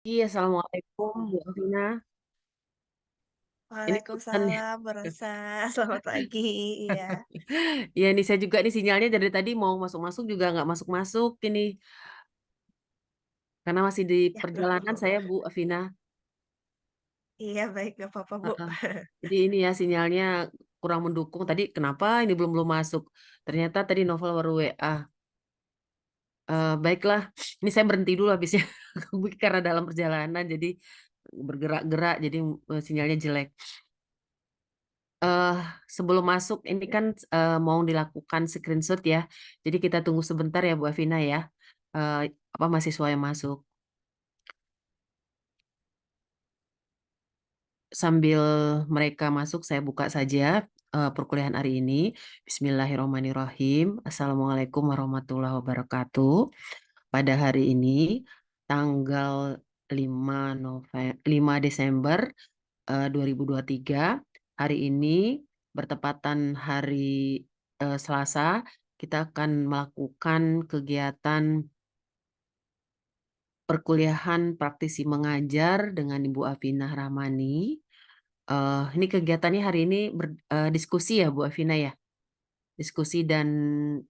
Iya, assalamualaikum Bu Afina. Ini punten ya. Waalaikumsalam, Bu Rosa. Selamat pagi. Iya. Iya nih saya juga nih sinyalnya dari tadi mau masuk-masuk juga nggak masuk-masuk ini karena masih di Ya, nggak perjalanan apa-apa. saya Bu Afina. Iya, baik, nggak apa-apa, Bu. Heeh. Jadi ini ya sinyalnya kurang mendukung. Tadi kenapa ini belum belum masuk? Ternyata tadi Novel baru WA. Baiklah, ini saya berhenti dulu habisnya karena dalam perjalanan jadi bergerak-gerak jadi sinyalnya jelek. eh Sebelum masuk ini kan mau dilakukan screenshot ya. Jadi kita tunggu sebentar ya Bu Afina ya. Eh, Apa mahasiswa yang masuk. Sambil mereka masuk saya buka saja perkuliahan hari ini. Bismillahirrahmanirrahim. Assalamualaikum warahmatullahi wabarakatuh. Pada hari ini tanggal 5 Desember 2023. Hari ini bertepatan hari Selasa, kita akan melakukan kegiatan perkuliahan praktisi mengajar dengan Ibu Afina Rahmani. Ini kegiatannya hari ini diskusi ya Bu Afina ya, diskusi dan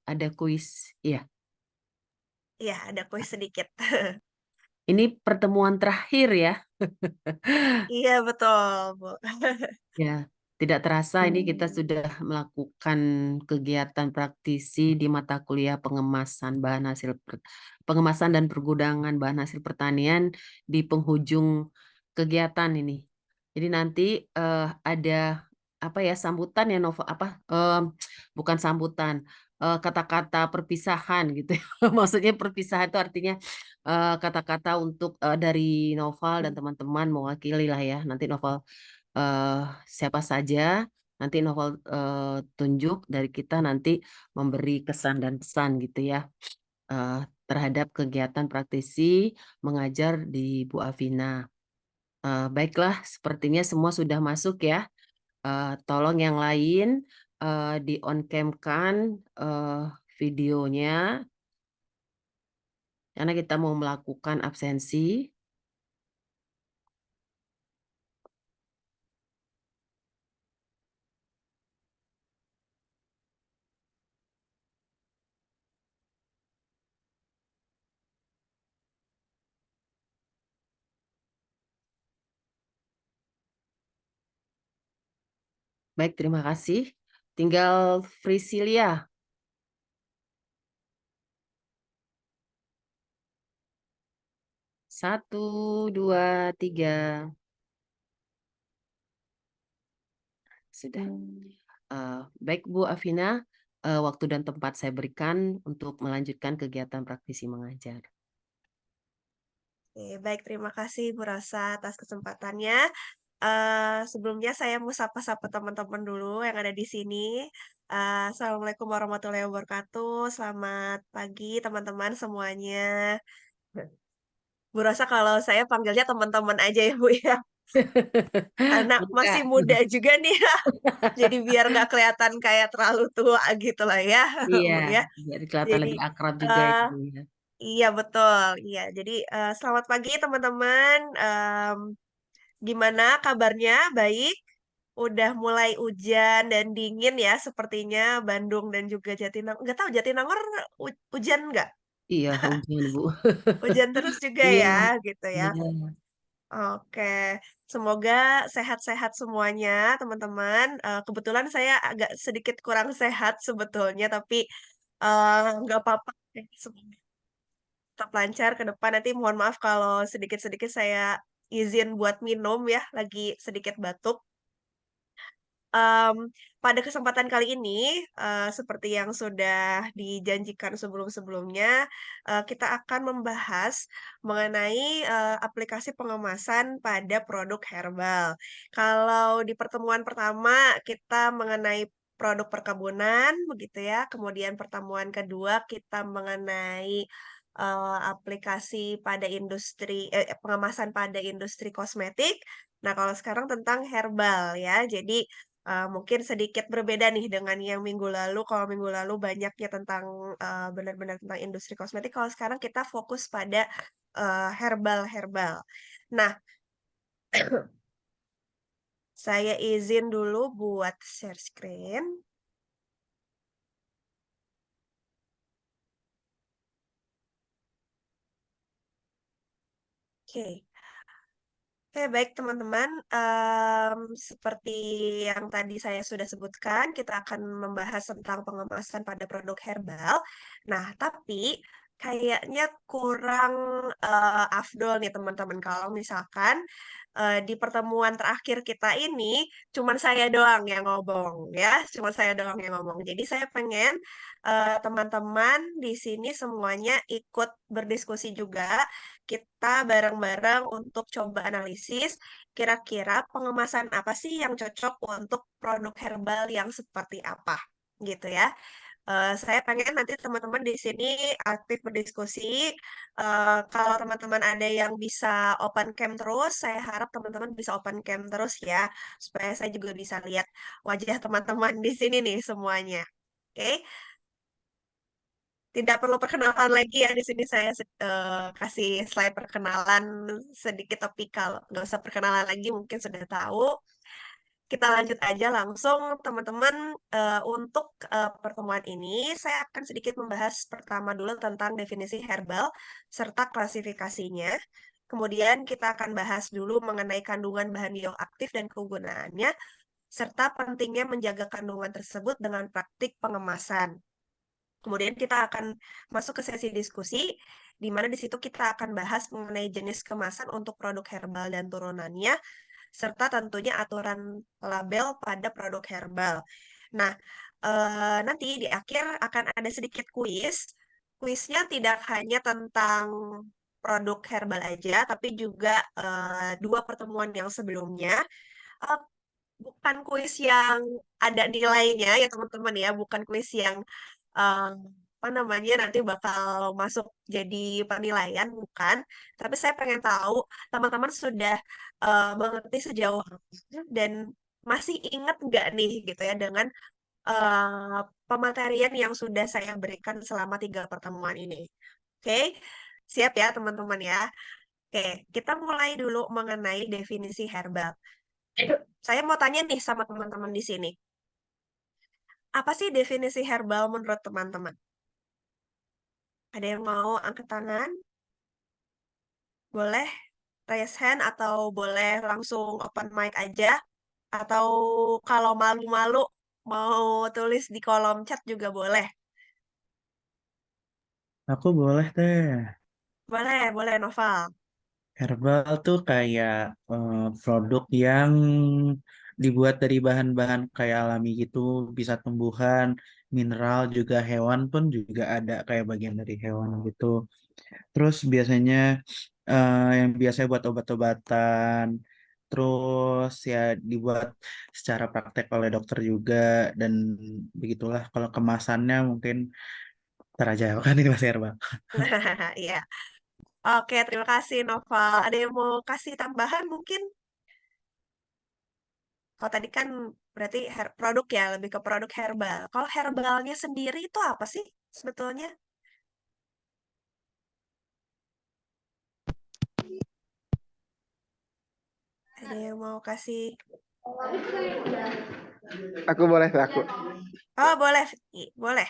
ada kuis. Iya, Iya, ada kuis sedikit. ini pertemuan terakhir ya. Iya, betul, Bu. Ya, tidak terasa ini kita sudah melakukan kegiatan praktisi di mata kuliah pengemasan dan pergudangan bahan hasil pertanian di penghujung kegiatan ini. Jadi nanti ada apa ya sambutan ya Nova apa bukan sambutan kata-kata perpisahan gitu ya. Maksudnya perpisahan itu artinya kata-kata untuk dari Noval dan teman-teman mewakili lah ya. Nanti Noval eh, siapa saja nanti novel tunjuk dari kita nanti memberi kesan dan pesan gitu ya eh, terhadap kegiatan praktisi mengajar di Bu Afina. Baiklah, sepertinya semua sudah masuk ya. Tolong yang lain di on cam-kan videonya karena kita mau melakukan absensi. Baik, terima kasih. Tinggal Frisilia. 1, 2, 3. Sudah. Baik Bu Afina, waktu dan tempat saya berikan untuk melanjutkan kegiatan praktisi mengajar. Oke, baik, terima kasih, Bu Rosa, atas kesempatannya. Sebelumnya saya mau sapa-sapa teman-teman dulu yang ada di sini. Assalamualaikum warahmatullahi wabarakatuh. Selamat pagi, teman-teman semuanya. Bu Rosa, kalau saya panggilnya teman-teman aja ya, Bu, ya. Karena masih Enggak. muda juga nih. Jadi biar nggak kelihatan kayak terlalu tua gitu lah ya, Iya, Bu, ya. biar kelihatan Jadi, lebih akrab juga ya eee, Bu ya. iya betul, iya. Jadi, selamat pagi teman-teman, gimana kabarnya? Baik? Udah mulai hujan dan dingin ya sepertinya Bandung dan juga Jatinangor. Nggak tahu Jatinangor hujan nggak? Iya, hujan Bu. Hujan terus juga Iya, ya, gitu ya. iya. Oke, semoga sehat-sehat semuanya teman-teman, kebetulan saya agak sedikit kurang sehat sebetulnya, tapi, nggak apa-apa deh, semoga tetap lancar ke depan. Nanti mohon maaf kalau sedikit-sedikit saya izin buat minum ya, lagi sedikit batuk. Pada kesempatan kali ini, seperti yang sudah dijanjikan sebelum-sebelumnya, kita akan membahas mengenai, aplikasi pengemasan pada produk herbal. Kalau di pertemuan pertama kita mengenai produk perkebunan begitu ya, kemudian pertemuan kedua kita mengenai, aplikasi pada pengemasan pada industri kosmetik. Nah, kalau sekarang tentang herbal ya. Jadi Mungkin sedikit berbeda nih dengan yang minggu lalu, kalau minggu lalu banyaknya tentang, benar-benar tentang industri kosmetik, kalau sekarang kita fokus pada, herbal-herbal. Nah, saya izin dulu buat share screen. Oke. Oke, baik teman-teman, seperti yang tadi saya sudah sebutkan, kita akan membahas tentang pengemasan pada produk herbal. Nah, tapi kayaknya kurang, afdol nih teman-teman kalau misalkan, di pertemuan terakhir kita ini cuman saya doang yang ngomong ya, cuman saya doang yang ngomong. Jadi saya pengen, teman-teman di sini semuanya ikut berdiskusi juga, kita bareng-bareng untuk coba analisis kira-kira pengemasan apa sih yang cocok untuk produk herbal yang seperti apa, gitu ya. Saya pengen nanti teman-teman di sini aktif berdiskusi, kalau teman-teman ada yang bisa open cam terus, saya harap teman-teman bisa open cam terus ya, supaya saya juga bisa lihat wajah teman-teman di sini nih semuanya. Oke? Tidak perlu perkenalan lagi ya, di sini saya kasih slide perkenalan sedikit, tapi kalau nggak usah perkenalan lagi mungkin sudah tahu. Kita lanjut aja langsung teman-teman, untuk, pertemuan ini saya akan sedikit membahas pertama dulu tentang definisi herbal serta klasifikasinya. Kemudian kita akan bahas dulu mengenai kandungan bahan bioaktif dan kegunaannya, serta pentingnya menjaga kandungan tersebut dengan praktik pengemasan. Kemudian kita akan masuk ke sesi diskusi, di mana di situ kita akan bahas mengenai jenis kemasan untuk produk herbal dan turunannya, serta tentunya aturan label pada produk herbal. Nah, nanti di akhir akan ada sedikit kuis. Kuisnya tidak hanya tentang produk herbal aja, tapi juga dua pertemuan yang sebelumnya. Eh, Bukan kuis yang ada nilainya ya teman-teman ya, bukan kuis yang eh, apa namanya nanti bakal masuk jadi penilaian, bukan. Tapi saya pengen tahu teman-teman sudah mengerti sejauh apa dan masih ingat nggak nih gitu ya dengan pematerian yang sudah saya berikan selama 3 pertemuan ini. Oke, siap ya teman-teman ya. Oke, kita mulai dulu mengenai definisi herbal. Saya mau tanya nih sama teman-teman di sini. Apa sih definisi herbal menurut teman-teman? Ada yang mau angkat tangan? Boleh raise hand atau boleh langsung open mic aja? Atau kalau malu-malu mau tulis di kolom chat juga boleh. Aku boleh deh. Boleh, boleh Noval. Herbal tuh kayak produk yang dibuat dari bahan-bahan kayak alami gitu, bisa tumbuhan, mineral juga hewan pun juga ada kayak bagian dari hewan gitu. Terus biasanya yang biasanya buat obat-obatan, terus ya dibuat secara praktek oleh dokter juga dan begitulah. Kalau kemasannya mungkin ntar aja kan ini masih herbal. Iya. Oke, terima kasih Noval. Ada yang mau kasih tambahan mungkin? Kalau tadi kan berarti produk ya, lebih ke produk herbal. Kalau herbalnya sendiri itu apa sih sebetulnya? Ada yang mau kasih? Aku boleh aku. Oh, boleh, Vicky. Boleh.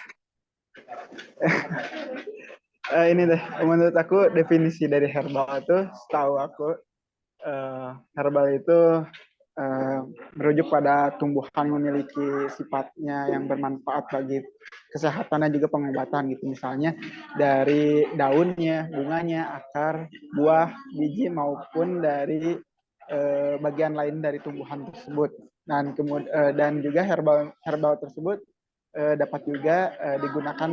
Ini deh, menurut aku definisi dari herbal itu, setahu aku herbal itu eh, merujuk pada tumbuhan memiliki sifatnya yang bermanfaat bagi kesehatan dan juga pengobatan gitu. Misalnya dari daunnya, bunganya, akar, buah, biji maupun dari bagian lain dari tumbuhan tersebut. Dan juga herbal herbal tersebut dapat juga digunakan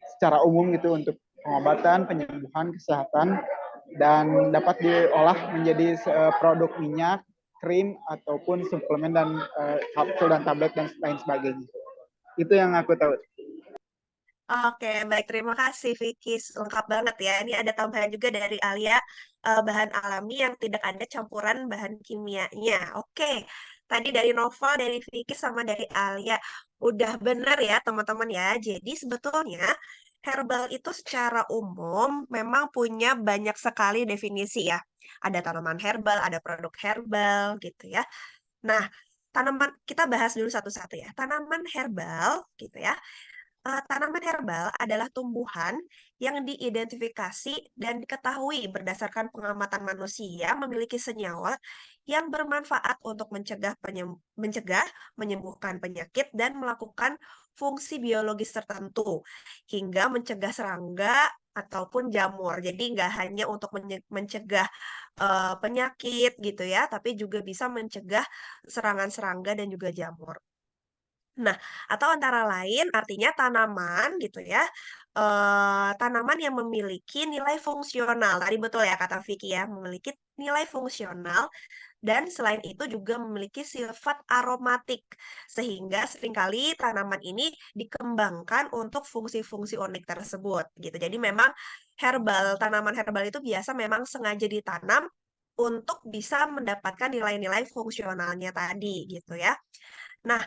secara umum gitu untuk pengobatan, penyembuhan, kesehatan, dan dapat diolah menjadi produk minyak, krim, ataupun suplemen dan kapsul dan tablet dan lain sebagainya. Itu yang aku tahu. Oke, baik. Terima kasih, Vicky. Lengkap banget ya. Ini ada tambahan juga dari Alia, bahan alami yang tidak ada campuran bahan kimianya. Oke, Tadi dari Nova, dari Vicky, sama dari Alia. Udah bener ya teman-teman ya. Jadi sebetulnya herbal itu secara umum memang punya banyak sekali definisi ya. Ada tanaman herbal, ada produk herbal gitu ya. Nah, tanaman kita bahas dulu satu-satu ya. Tanaman herbal gitu ya. Tanaman herbal adalah tumbuhan yang diidentifikasi dan diketahui berdasarkan pengamatan manusia memiliki senyawa yang bermanfaat untuk mencegah, menyembuhkan penyakit, dan melakukan fungsi biologis tertentu, hingga mencegah serangga ataupun jamur. Jadi nggak hanya untuk mencegah penyakit gitu ya, tapi juga bisa mencegah serangan serangga dan juga jamur. Nah, atau antara lain artinya tanaman gitu ya, tanaman yang memiliki nilai fungsional. Tadi betul ya kata Vicky ya, memiliki nilai fungsional dan selain itu juga memiliki sifat aromatik. Sehingga seringkali tanaman ini dikembangkan untuk fungsi-fungsi unik tersebut gitu. Jadi memang tanaman herbal itu biasa memang sengaja ditanam untuk bisa mendapatkan nilai-nilai fungsionalnya tadi gitu ya. Nah,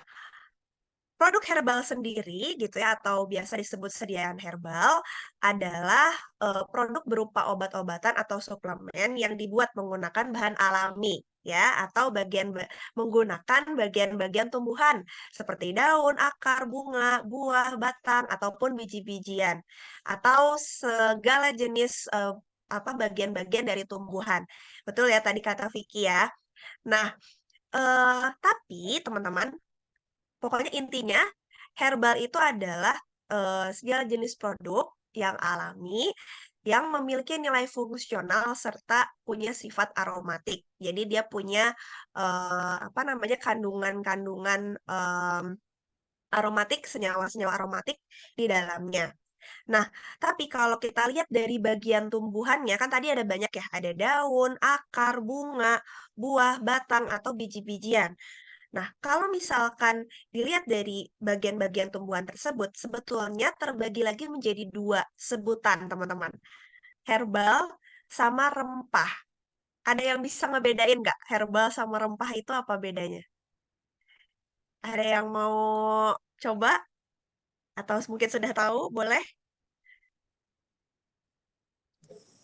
produk herbal sendiri gitu ya atau biasa disebut sediaan herbal adalah produk berupa obat-obatan atau suplemen yang dibuat menggunakan bahan alami ya atau menggunakan bagian-bagian tumbuhan seperti daun, akar, bunga, buah, batang ataupun biji-bijian atau segala jenis apa bagian-bagian dari tumbuhan. Betul ya tadi kata Vicky ya. Nah, tapi teman-teman pokoknya intinya, herbal itu adalah segala jenis produk yang alami yang memiliki nilai fungsional serta punya sifat aromatik. Jadi dia punya apa namanya kandungan-kandungan aromatik, senyawa-senyawa aromatik di dalamnya. Nah, tapi kalau kita lihat dari bagian tumbuhannya, kan tadi ada banyak ya, ada daun, akar, bunga, buah, batang, atau biji-bijian. Nah, kalau misalkan dilihat dari bagian-bagian tumbuhan tersebut, sebetulnya terbagi lagi menjadi dua sebutan, teman-teman. Herbal sama rempah. Ada yang bisa ngebedain nggak? Herbal sama rempah itu apa bedanya? Ada yang mau coba? Atau mungkin sudah tahu? Boleh?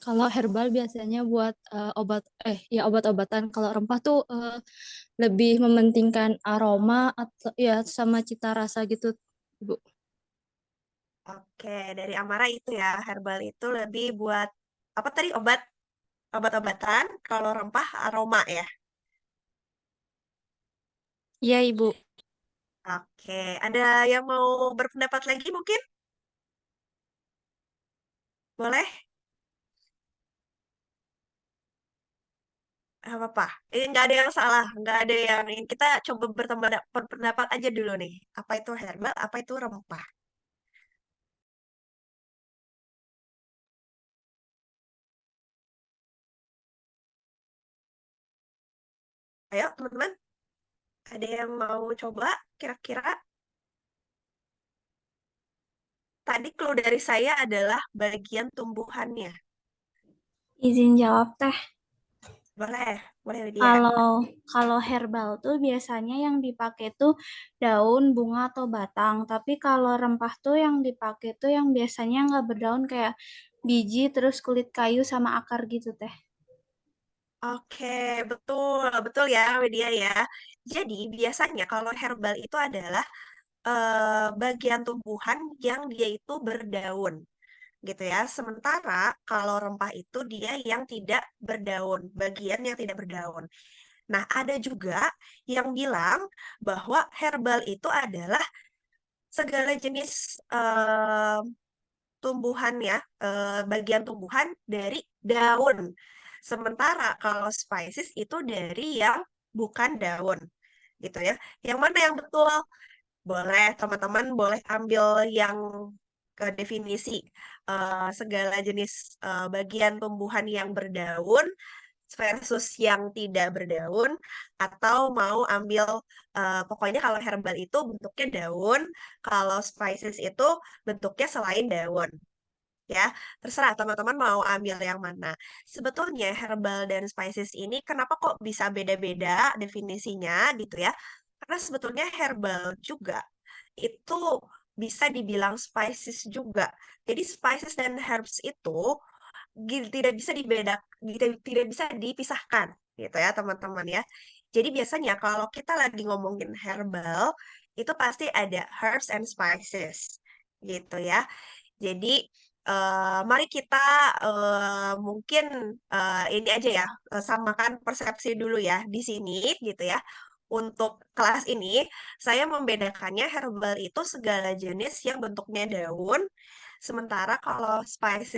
Kalau herbal biasanya buat ya obat-obatan. Kalau rempah tuh lebih mementingkan aroma atau ya sama cita rasa gitu, Bu. Oke, dari Amara itu ya, herbal itu lebih buat apa tadi obat-obatan, kalau rempah aroma ya. Iya, Ibu. Oke, ada yang mau berpendapat lagi mungkin? Boleh? Apa-apa. Nggak ada yang salah, nggak ada yang kita coba berpendapat aja dulu nih. Apa itu herbal, apa itu rempah? Ayo teman-teman, ada yang mau coba kira-kira? Tadi clue dari saya adalah bagian tumbuhannya. Izin jawab teh. Boleh, boleh Lydia. Kalau kalau herbal tuh biasanya yang dipakai tuh daun, bunga atau batang. Tapi kalau rempah tuh yang dipakai tuh yang biasanya nggak berdaun kayak biji, terus kulit kayu sama akar gitu teh. Oke, betul, betul ya, Widya ya. Jadi biasanya kalau herbal itu adalah bagian tumbuhan yang dia itu berdaun, gitu ya. Sementara kalau rempah itu dia yang tidak berdaun, bagian yang tidak berdaun. Nah, ada juga yang bilang bahwa herbal itu adalah segala jenis tumbuhan ya, bagian tumbuhan dari daun. Sementara kalau spices itu dari yang bukan daun, gitu ya. Yang mana yang betul? Boleh, teman-teman boleh ambil yang ke definisi segala jenis bagian tumbuhan yang berdaun versus yang tidak berdaun, atau mau ambil pokoknya kalau herbal itu bentuknya daun, kalau spices itu bentuknya selain daun. ya. Terserah teman-teman mau ambil yang mana. Sebetulnya herbal dan spices ini kenapa kok bisa beda-beda definisinya gitu ya? Karena sebetulnya herbal juga itu bisa dibilang spices juga. Jadi spices dan herbs itu tidak bisa tidak bisa dipisahkan gitu ya teman-teman ya. Jadi biasanya kalau kita lagi ngomongin herbal itu pasti ada herbs and spices gitu ya. Jadi mari kita mungkin ini aja ya, samakan persepsi dulu ya di sini gitu ya. Untuk kelas ini, saya membedakannya herbal itu segala jenis yang bentuknya daun, sementara kalau spices